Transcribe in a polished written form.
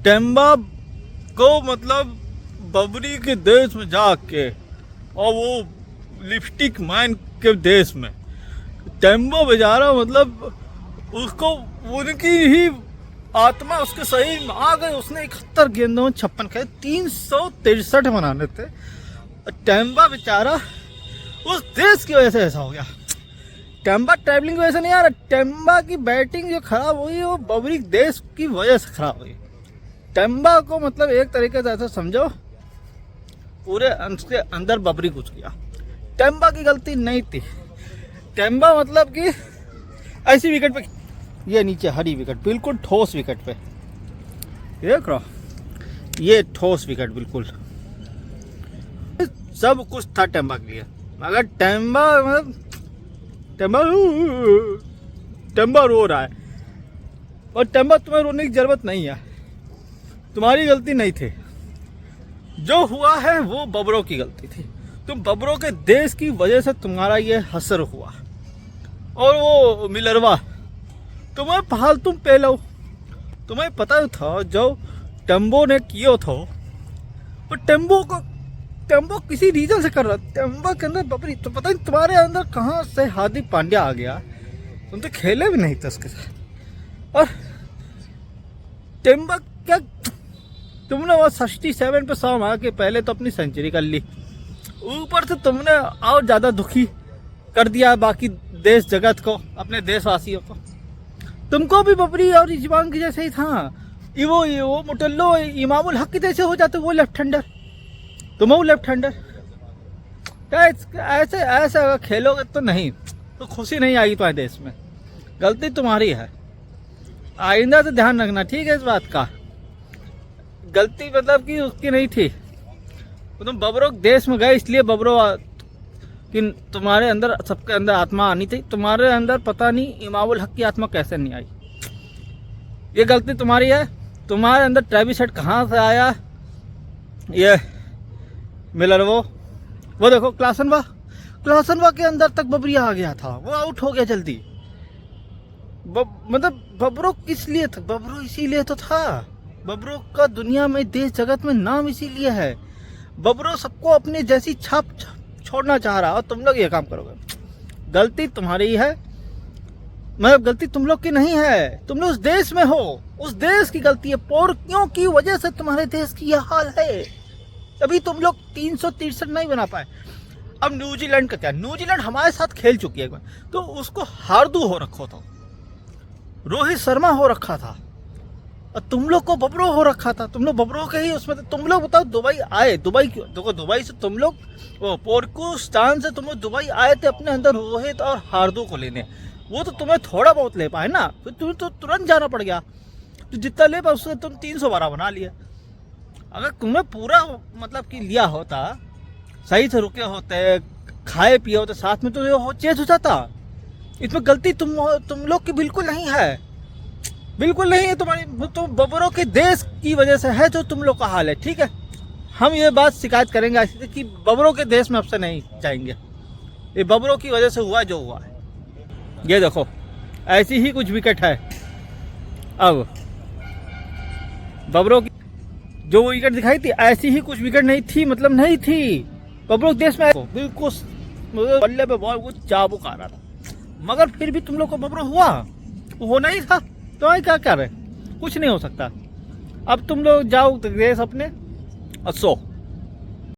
Temba को मतलब बबरी के देश में जाके और वो लिपस्टिक माइन के देश में टेम्बा बेचारा मतलब उसको उनकी ही आत्मा उसके शरीर में आ गई। उसने 71 गेंदों में 56 खेले, 363 बनाने थे। टेम्बा बेचारा उस देश की वजह से ऐसा हो गया। टेम्बा ट्रैवलिंग की वजह से नहीं आ रहा, टेम्बा की बैटिंग जो खराब हुई वो बबरी देश की वजह से खराब हुई। टेम्बा को मतलब एक तरीके से ऐसा समझो पूरे अंश के अंदर बबरी घुस गया। टेम्बा की गलती नहीं थी। टेम्बा मतलब कि ऐसी विकेट पे, ये नीचे हरी विकेट, बिल्कुल ठोस विकेट पे, देख रहा ये ठोस विकेट, बिल्कुल सब कुछ था टेम्बा के लिए। मगर टेम्बा मतलब टेम्बा रो रहा है और टेम्बा तुम्हें रोने की जरूरत नहीं है, तुम्हारी गलती नहीं थी। जो हुआ है वो बबरों की गलती थी। तुम बबरों के देश की वजह से तुम्हारा ये हसर हुआ। और वो मिलरवा तुम्हें फालतू पे लो, तुम्हें पता था जो टेम्बो ने किया था वो टेम्बो किसी रीजन से कर रहा। टेम्बो के अंदर बबरी तो पता नहीं तुम्हारे अंदर कहाँ से हार्दिक पांड्या आ गया। तुम तो खेले भी नहीं थे उसके साथ। और टेम्बा क्या तुमने वो 67 पे 100 मार के पहले तो अपनी सेंचुरी कर ली, ऊपर से तुमने और ज्यादा दुखी कर दिया बाकी देश जगत को, अपने देशवासियों को। तुमको भी बबरी और रिजवान की जैसे ही था। वो मुटल्लो इमामुल हक की जैसे हो जाते वो लेफ्ट हैंडर, तुम वो लेफ्ट हैंडर। ऐसे ऐसे अगर खेलोगे तो नहीं तो खुशी नहीं आएगी तुम्हारे देश में। गलती तुम्हारी है, आइंदा से ध्यान रखना, ठीक है इस बात का। गलती मतलब कि उसकी नहीं थी। तुम बबरों देश में गए इसलिए बबरों कि तुम्हारे अंदर सबके अंदर आत्मा आनी थी। तुम्हारे अंदर पता नहीं इमामुल हक की आत्मा कैसे नहीं आई, ये गलती तुम्हारी है। तुम्हारे अंदर ट्रेविस हेड कहाँ से आया, ये मिलर वो देखो क्लासनवा के अंदर तक बबरी आ गया था, वो आउट हो गया जल्दी। मतलब बबरों किस लिए था, बबरों इसीलिए तो था। बबरों का दुनिया में देश जगत में नाम इसीलिए है। बबरों सबको अपनी जैसी छाप छोड़ना चाह रहा और तुम लोग ये काम करोगे। गलती तुम्हारी है, मतलब गलती तुम लोग की नहीं है। तुम लोग उस देश में हो, उस देश की गलती है। पोर्कियों की वजह से तुम्हारे देश की यह हाल है। अभी तुम लोग 363 नहीं बना पाए। अब न्यूजीलैंड का क्या, न्यूजीलैंड हमारे साथ खेल चुकी है तो उसको हार्दू हो रखा था, रोहित शर्मा हो रखा था और तुम लोग को बबरो हो रखा था। तुम लोग बबरो के ही उसमें तुम लोग बताओ दुबई आए, दुबई क्यों देखो, दुबई से तुम लोग वो पोर्कुस्तान से तुम लोग दुबई आए थे अपने अंदर रोहित और हार्दू को लेने। वो तो तुम्हें थोड़ा बहुत ले पाए ना, फिर तुम्हें तो तुरंत जाना पड़ गया। तो जितना ले पाए उससे तुम 312 बना लिया। अगर तुम्हें पूरा मतलब कि लिया होता, सही से रुके होते, खाए पिए होते साथ में, तो ये चेंज हो जाता। इसमें गलती तुम लोग की बिल्कुल नहीं है, बिल्कुल नहीं है तुम्हारी। तो बबरों के देश की वजह से है जो तुम लोग का हाल है, ठीक है। हम ये बात शिकायत करेंगे ऐसे कि बबरों के देश में अब से नहीं जाएंगे। ये बबरों की वजह से हुआ जो हुआ है। ये देखो ऐसी ही कुछ विकेट है। अब बबरों की जो विकेट दिखाई थी ऐसी ही कुछ विकेट नहीं थी, मतलब नहीं थी। बबरों देश में बिल्कुल बल्ले पे बॉल कुछ चाबुक आ रहा था, मगर फिर भी तुम लोग को बबरों हुआ, वो होना ही था। तो क्या कर रहे, कुछ नहीं हो सकता। अब तुम लोग जाओ देश अपने और सो